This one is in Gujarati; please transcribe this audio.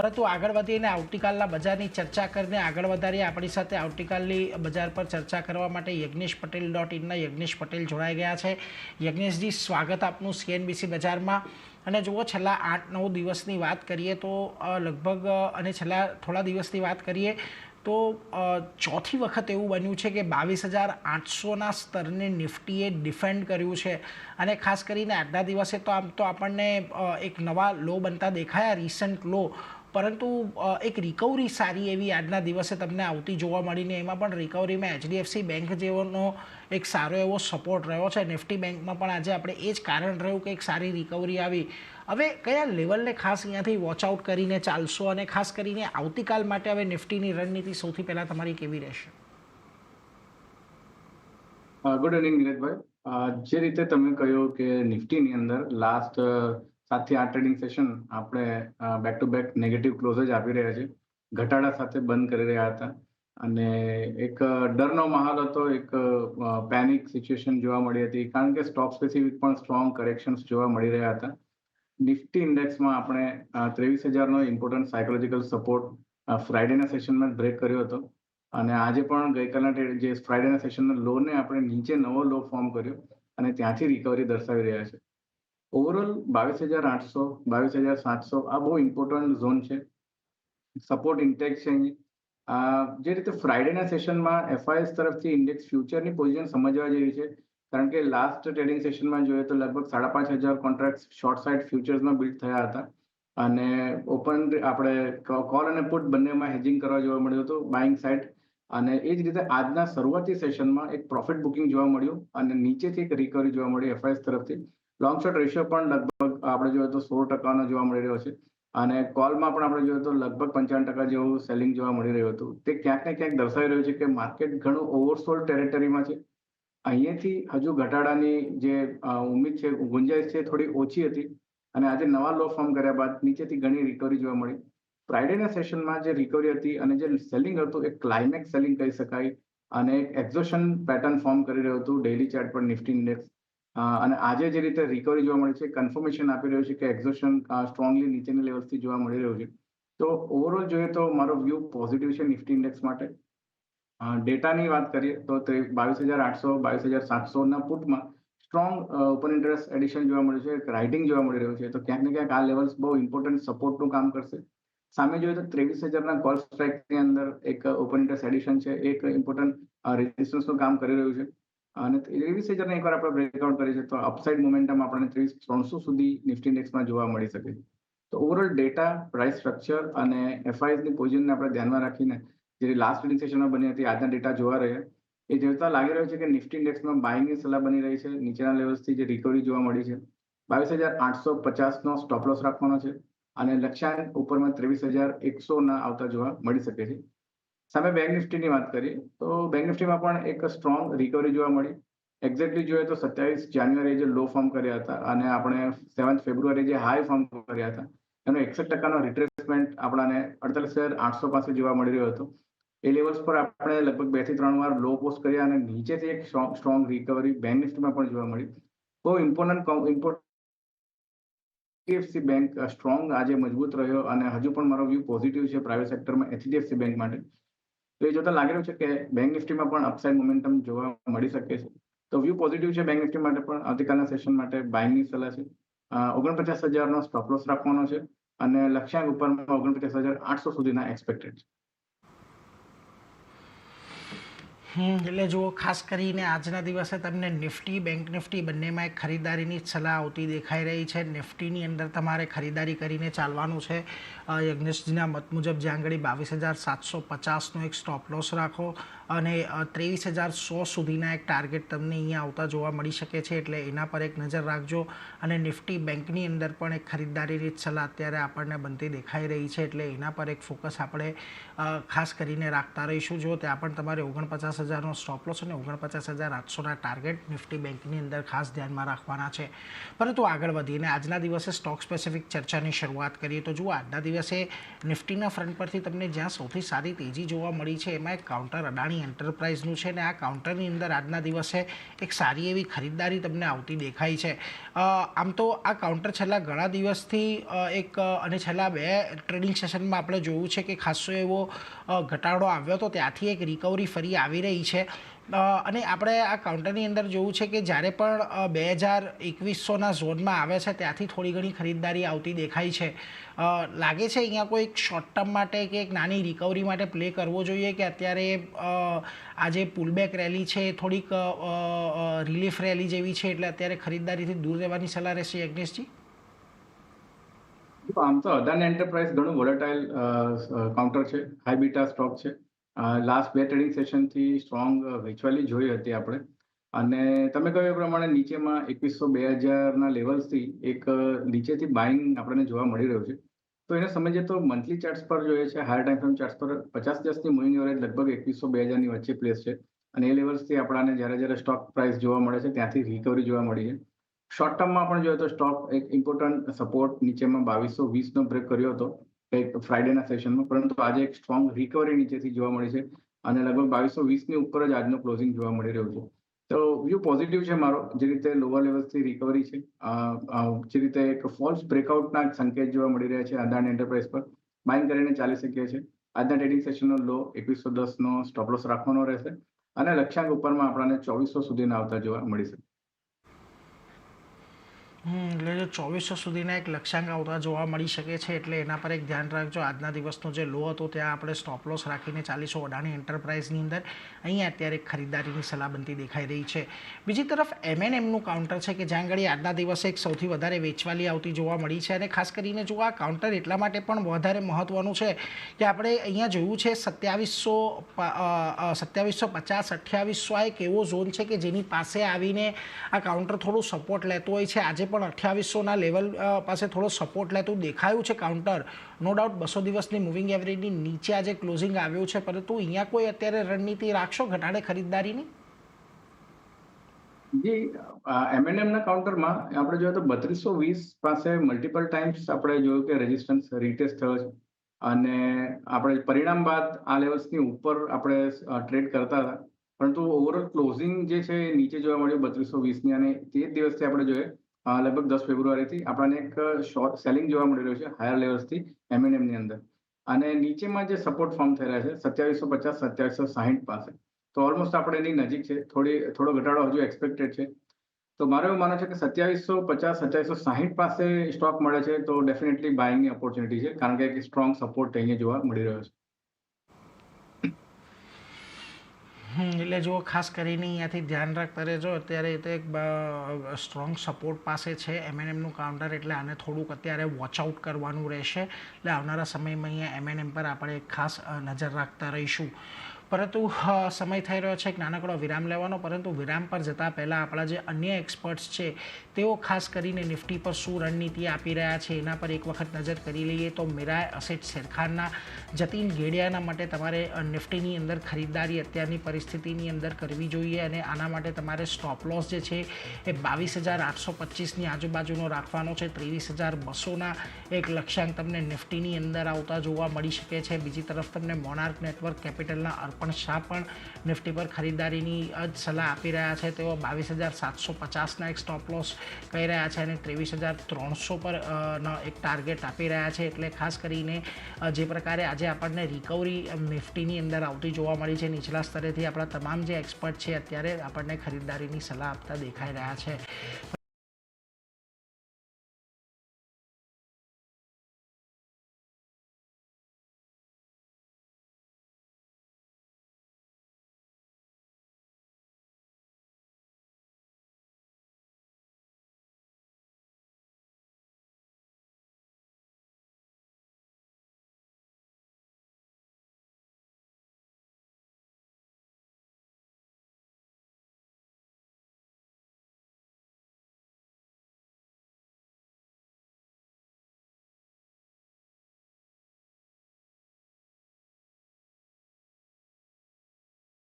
પરંતુ આગળ વધીને આવતીકાલના બજારની ચર્ચા કરીને આગળ વધારીએ. આપણી સાથે આવતીકાલની બજાર પર ચર્ચા કરવા માટે યજ્ઞેશપટેલ.inના યજ્ઞેશ પટેલ જોડાઈ ગયા છે. યજ્ઞેશજી, સ્વાગત આપનું CNBC બજારમાં. અને જુઓ, છેલ્લા 8-9 દિવસની વાત કરીએ તો લગભગ અને છેલ્લા થોડા દિવસની વાત કરીએ તો ચોથી વખત એવું બન્યું છે કે 22,800ના સ્તરને નિફ્ટીએ ડિફેન્ડ કર્યું છે. અને ખાસ કરીને આજના દિવસે તો આમ તો આપણને એક નવા લો બનતા દેખાયા, રિસન્ટ લો, પરંતુ એક રિકવરી સારી એવી આજના દિવસે તમને આવતી જોવા મળીને એમાં પણ રિકવરીમાં HDFC બેંક જેવોનો એક સારો એવો સપોર્ટ રહ્યો છે. નિફ્ટી બેંકમાં પણ આજે આપણે એ જ કારણ રહ્યું કે એક સારી રિકવરી આવી. હવે કયા લેવલને ખાસ અહીંયાથી વોચ આઉટ કરીને ચાલશો, અને ખાસ કરીને આવતીકાલ માટે હવે નિફ્ટીની રણનીતિ સૌથી પહેલાં તમારી કેવી રહેશે? ગુડ ઇવનિંગ નીરજભાઈ. જે રીતે તમે કહ્યું કે નિફ્ટીની અંદર લાસ્ટ 7 થી 8 ટ્રેડિંગ સેશન આપણે back to back negative close જ આપી રહ્યા છે, ઘટાડા સાથે બંધ કરી રહ્યા હતા અને એક ડરનો માહોલ હતો, એક પેનિક સિચ્યુએશન જોવા મળી હતી, કારણ કે સ્ટોક સ્પેસિફિક પણ સ્ટ્રોંગ કરેક્શન્સ જોવા મળી રહ્યા હતા. નિફ્ટી ઇન્ડેક્સમાં આપણે 23,000નો ઇમ્પોર્ટન્ટ સાયકોલોજીકલ સપોર્ટ ફ્રાઇડેના સેશનમાં બ્રેક કર્યો હતો અને આજે પણ ગઈકાલના જે ફ્રાઇડેના સેશનના લોને આપણે નીચે નવો લો ફોર્મ કર્યો અને ત્યાંથી રિકવરી દર્શાવી રહ્યા છે. ઓવરઓલ 22,800, 22,700 આ બહુ ઇમ્પોર્ટન્ટ ઝોન છે, સપોર્ટ ઇન્ટેક છે. જે રીતે ફ્રાઇડેના સેશનમાં FIS તરફથી ઇન્ડેક્સ ફ્યુચરની પોઝિશન સમજવા જેવી છે, કારણ કે લાસ્ટ ટ્રેડિંગ સેશનમાં જોઈએ તો લગભગ 5,500 કોન્ટ્રાક્ટ શોર્ટ સાઇડ ફ્યુચર્સમાં બિલ્ડ થયા હતા અને ઓપન આપણે કોલ અને પુટ બંનેમાં હેજિંગ કરવા જોવા મળ્યું હતું બાઇંગ સાઇડ. અને એ જ રીતે આજના શરૂઆતી સેશનમાં એક પ્રોફિટ બુકિંગ જોવા મળ્યું અને નીચેથી એક રિકવરી જોવા મળી FIS તરફથી. લોંગ શોર્ટ રેશિયો પણ લગભગ આપણે જોઈએ તો 16% જોવા મળી રહ્યો છે અને કોલમાં પણ આપણે જોઈએ તો લગભગ 55% જેવું સેલિંગ જોવા મળી રહ્યું હતું. તે ક્યાંક ને ક્યાંક દર્શાવી રહ્યું છે કે માર્કેટ ઘણું ઓવરસોલ્ડ ટેરેટરીમાં છે. અહીંયાથી હજુ ઘટાડાની જે ઉમ્મીદ છે, ગુંજાઈશ છે, થોડી ઓછી હતી અને આજે નવા લો ફોર્મ કર્યા બાદ નીચેથી ઘણી રિકવરી જોવા મળી. ફ્રાઇડેના સેશનમાં જે રિકવરી હતી અને જે સેલિંગ હતું એ ક્લાઇમેક્સ સેલિંગ કહી શકાય અને એક એક્ઝોશન પેટર્ન ફોર્મ કરી રહ્યું હતું ડેઇલી ચાર્ટ પર નિફ્ટી ઇન્ડેક્સ. અને આજે જે રીતે રિકવરી જોવા મળી છે, કન્ફર્મેશન આપી રહ્યું છે કે એક્ઝોશન સ્ટ્રોંગલી નીચેની લેવલથી જોવા મળી રહ્યું છે. તો ઓવરઓલ જોઈએ તો મારો વ્યૂ પોઝિટિવ છે નિફ્ટી ઇન્ડેક્સ માટે. ડેટાની વાત કરીએ તો 22,800, 22,700ના પુટમાં સ્ટ્રોંગ ઓપન ઇન્ટરેસ્ટ એડિશન જોવા મળ્યું છે, એક રાઇટિંગ જોવા મળી રહ્યું છે. તો ક્યાંક ને ક્યાંક આ લેવલ્સ બહુ ઇમ્પોર્ટન્ટ સપોર્ટનું કામ કરશે. સામે જોઈએ તો 23,000ના કોલ સ્ટ્રાઇકની અંદર એક ઓપન ઇન્ટરેસ્ટ એડિશન છે, એક ઇમ્પોર્ટન્ટ રેઝિસ્ટન્સનું કામ કરી રહ્યું છે અને 23,000ને એકવાર આપણે બ્રેકઆઉટ કરીએ છીએ તો અપસાઇડ મોમેન્ટમ આપણને 23,300 સુધી નિફ્ટી ઇન્ડેક્સમાં જોવા મળી શકે છે. તો ઓવરઓલ ડેટા, પ્રાઇસ સ્ટ્રક્ચર અને FISની પોઝિશનને આપણે ધ્યાનમાં રાખીને જે લાસ્ટ ટ્રેડિંગ સેશનમાં બની હતી, આજના ડેટા જોવા રહ્યા એ જોતા લાગી રહ્યું છે કે નિફ્ટી ઇન્ડેક્સમાં બાઇંગની સલાહ બની રહી છે. નીચેના લેવલ્સથી જે રિકવરી જોવા મળી છે, 22,850નો સ્ટોપ લોસ રાખવાનો છે અને લક્ષ્યાંક ઉપરમાં 23,100ના આવતા જોવા મળી શકે છે. સામે બેંક નિફ્ટીની વાત કરીએ તો બેંક નિફ્ટીમાં પણ એક સ્ટ્રોંગ રિકવરી જોવા મળી. એક્ઝેક્ટલી જોઈએ તો 27 જાન્યુઆરીએ જે લો ફોર્મ કર્યા હતા અને આપણે 7 ફેબ્રુઆરી જે હાઈ ફોર્મ કર્યા હતા એનો 61%નો રિટ્રેસમેન્ટ આપણાને 48,800 પાસે જોવા મળી રહ્યો હતો. એ લેવલ્સ પર આપણે લગભગ 2 થી 3 વાર લો પોસ્ટ કર્યા અને નીચેથી એક સ્ટ્રોંગ રિકવરી બેંક નિફ્ટીમાં પણ જોવા મળી. બહુ ઇમ્પોર્ટન્ટ HDFC બેંક સ્ટ્રોંગ આજે મજબૂત રહ્યો અને હજુ પણ મારો વ્યૂ પોઝિટિવ છે પ્રાઇવેટ સેક્ટરમાં HDFC બેંક માટે. તો એ જોતા લાગી રહ્યું છે કે બેંક નિફ્ટીમાં પણ અપસાઇડ મોમેન્ટમ જોવા મળી શકે છે. તો વ્યૂ પોઝિટિવ છે બેંક નિફ્ટી માટે પણ. આવતીકાલના સેશન માટે બાઇંગની સલાહ છે. 49,000નો સ્ટોપ લોસ રાખવાનો છે અને લક્ષ્યાંક ઉપરમાં 49,800 સુધીના એક્સપેક્ટેડ છે. એટલે જુઓ, ખાસ કરીને આજના દિવસે તમને નિફ્ટી, બેંક નિફ્ટી બંનેમાં એક ખરીદારીની જ સલાહ આવતી દેખાઈ રહી છે. નિફ્ટીની અંદર તમારે ખરીદારી કરીને ચાલવાનું છે. યજ્ઞેશજીના મત મુજબ જ્યાં આગળ 22,750નો એક સ્ટોપ લોસ રાખો અને 23,100 સુધીના એક ટાર્ગેટ તમને અહીંયા આવતા જોવા મળી શકે છે, એટલે એના પર એક નજર રાખજો. અને નિફ્ટી બેંકની અંદર પણ એક ખરીદારીની જ સલાહ અત્યારે આપણને બનતી દેખાઈ રહી છે, એટલે એના પર એક ફોકસ આપણે ખાસ કરીને રાખતા રહીશું. જો ત્યાં પણ તમારે 49,000નો સ્ટોપ લોસ અને 49,800ના ટાર્ગેટ નિફ્ટી બેંકની અંદર ખાસ ધ્યાનમાં રાખવાના છે. પરંતુ આગળ વધીને આજના દિવસે સ્ટોક સ્પેસિફિક ચર્ચાની શરૂઆત કરીએ તો જુઓ, આજના દિવસે નિફ્ટીના ફ્રન્ટ પરથી તમને જ્યાં સૌથી સારી તેજી જોવા મળી છે એમાં એક કાઉન્ટર અડાણી અદાણી એન્ટરપ્રાઇઝનું છે ને આ કાઉન્ટરની અંદર આજના દિવસે એક સારી એવી ખરીદદારી તમને આવતી દેખાય છે. આમ તો આ કાઉન્ટર છેલ્લા ઘણા દિવસથી અને છેલ્લા 2 ટ્રેડિંગ સેશનમાં આપણે જોયું છે કે ખાસો એવો ઘટાડો આવ્યો હતો, ત્યાંથી એક રિકવરી ફરી આવી રહી છે. અને આપણે આ કાઉન્ટરની અંદર જોયું છે કે જ્યારે પણ 2021-ના ઝોનમાં આવે છે ત્યાંથી થોડી ઘણી ખરીદદારી આવતી દેખાય છે. લાગે છે અહીંયા કોઈ શોર્ટ ટર્મ માટે કે એક નાની રિકવરી માટે પ્લે કરવો જોઈએ કે અત્યારે આ જે પુલબેક રેલી છે એ થોડીક રિલીફ રેલી જેવી છે, એટલે અત્યારે ખરીદદારીથી દૂર રહેવાની સલાહ રહેશે યજ્ઞેશજી? આમ તો અદાણી એન્ટરપ્રાઇઝ ઘણું વોલેટાઇલ કાઉન્ટર છે, હાઈ બીટા સ્ટોક છે. લાસ્ટ 2 ટ્રેડિંગ સેશનથી સ્ટ્રોંગ વેચવાલી જોઈ હતી આપણે, અને તમે કહ્યું એ પ્રમાણે નીચેમાં 2100-2000ના લેવલ્સથી એક નીચેથી બાઇંગ આપણને જોવા મળી રહ્યું છે. તો એને સમજીએ તો મંથલી ચાર્ટ્સ પર જોઈએ છે, હાયર ટાઈમ ફ્રેમ ચાર્ટ્સ પર 50 દિવસની મૂવિંગ એવરેજ લગભગ 2100-2000ની વચ્ચે પ્લેસ છે, અને એ લેવલ્સથી આપણને જ્યારે સ્ટોક પ્રાઇસ જોવા મળે છે ત્યાંથી રિકવરી જોવા મળી છે. શોર્ટ ટર્મમાં પણ જોઈએ તો સ્ટોક એક ઇમ્પોર્ટન્ટ સપોર્ટ નીચેમાં 2220નો બ્રેક કર્યો હતો એક ફ્રાઇડેના સેશનમાં, પરંતુ આજે એક સ્ટ્રોંગ રિકવરી નીચેથી જોવા મળી છે અને લગભગ 2220ની ઉપર જ આજનો ક્લોઝિંગ જોવા મળી રહ્યું છે. તો વ્યૂ પોઝિટિવ છે મારો, જે રીતે લોઅર લેવલ્સથી રિકવરી છે, જે રીતે એક ફોલ્સ બ્રેકઆઉટના સંકેત જોવા મળી રહ્યા છે અદાણી એન્ટરપ્રાઇઝ પર, બાઇંગ કરીને ચાલી શકીએ છીએ. આજના ટ્રેડિંગ સેશનનો લો 2110નો સ્ટોપ લોસ રાખવાનો રહેશે અને લક્ષ્યાંક ઉપરમાં આપણને 2400 સુધીના આવતા જોવા મળી શકે. એટલે જો 2400 સુધીના એક લક્ષ્યાંક આવતા જોવા મળી શકે છે, એટલે એના પર એક ધ્યાન રાખજો. આજના દિવસનો જે લો હતો ત્યાં આપણે સ્ટોપ લોસ રાખીને ચાલીશું અદાણી એન્ટરપ્રાઇઝની અંદર. અહીંયા અત્યારે ખરીદારીની સલાહ બનતી દેખાઈ રહી છે. બીજી તરફ M&Mનું કાઉન્ટર છે કે જ્યાં આગળ આજના દિવસે એક સૌથી વધારે વેચવાલી આવતી જોવા મળી છે, અને ખાસ કરીને જો આ કાઉન્ટર એટલા માટે પણ વધારે મહત્ત્વનું છે કે આપણે અહીંયા જોયું છે 2750 2800 આ એક એવો ઝોન છે કે જેની પાસે આવીને આ કાઉન્ટર થોડું સપોર્ટ લેતું હોય છે. આજે પણ 2800ના લેવલ પાસે થોડો સપોર્ટ લેતું દેખાયું છે કાઉન્ટર. નો ડાઉટ 200 દિવસની મૂવિંગ એવરેજની નીચે આજે ક્લોઝિંગ આવ્યું છે, પરંતુ અહીંયા કોઈ અત્યારે રણનીતિ રાખશો ઘટાડે ખરીદદારીની? જી, M&Mના કાઉન્ટરમાં આપણે જોઈએ તો 3220 પાસે મલ્ટિપલ ટાઈમ્સ આપણે જોયું કે રેઝિસ્ટન્સ રીટેસ્ટ થયો છે, અને આપણે પરિણામ બાદ આ લેવલ્સની ઉપર આપણે ટ્રેડ કરતા હતા, પરંતુ ઓવરઓલ ક્લોઝિંગ જે છે એ નીચે જોવા મળ્યું 3220ની, અને તે જ દિવસથી આપણે જોઈએ લગભગ 10 ફેબ્રુઆરીથી આપણને એક શોર્ટ સેલિંગ જોવા મળી રહ્યું છે હાયર લેવલ્સથી M&Mની અંદર, અને નીચેમાં જે સપોર્ટ ફોર્મ થઈ રહ્યા છે 2750 2760 પાસે, તો ઓલમોસ્ટ આપણે એની નજીક છે. થોડો ઘટાડો હજુ એક્સપેક્ટેડ છે. તો મારું એવું માનવું છે કે 2750 2760 પાસે સ્ટોક મળે છે તો ડેફિનેટલી બાઇંગની ઓપોર્ચ્યુનિટી છે, કારણ કે એક સ્ટ્રોંગ સપોર્ટ અહીંયા જોવા મળી રહ્યો છે. એટલે જો ખાસ કરીને અહીંયાથી ધ્યાન રાખતા રહેજો. અત્યારે તો એક સ્ટ્રોંગ સપોર્ટ પાસે છે M&Mનું કાઉન્ટર, એટલે આને થોડુંક અત્યારે વોચ આઉટ કરવાનું રહેશે. એટલે આવનારા સમયમાં અહીંયા M&M પર આપણે ખાસ નજર રાખતા રહીશું. પરંતુ સમય થઈ રહ્યો છે એક નાનકડો વિરામ લેવાનો, પરંતુ વિરામ પર જતાં પહેલાં આપણા જે અન્ય એક્સપર્ટ્સ છે તેઓ ખાસ કરીને નિફ્ટી પર શું રણનીતિ આપી રહ્યા છે એના પર એક વખત નજર કરી લઈએ. તો મીરાય અસેટ શેરખાનના જતીન ગેડિયાના માટે તમારે નિફ્ટીની અંદર ખરીદદારી અત્યારની પરિસ્થિતિની અંદર કરવી જોઈએ, અને આના માટે તમારે સ્ટોપ લોસ જે છે એ 22,825ની આજુબાજુનો રાખવાનો છે. 23,200ના એક લક્ષ્યાંક તમને નિફ્ટીની અંદર આવતા જોવા મળી શકે છે. બીજી તરફ તમને મોનાર્ક નેટવર્ક કેપિટલના અર્પણ શાહ પણ નિફ્ટી પર ખરીદારીની જ સલાહ આપી રહ્યા છે. તેઓ 22,750ના એક સ્ટોપ લોસ કહી રહ્યા છે અને 23,300 પર એક ટાર્ગેટ આપી રહ્યા છે. એટલે ખાસ કરીને જે પ્રકારે આજે આપણને રિકવરી નિફ્ટીની અંદર આવતી જોવા મળી છે નીચલા સ્તરેથી, આપણા તમામ જે એક્સપર્ટ છે અત્યારે આપણને ખરીદારીની સલાહ આપતા દેખાઈ રહ્યા છે.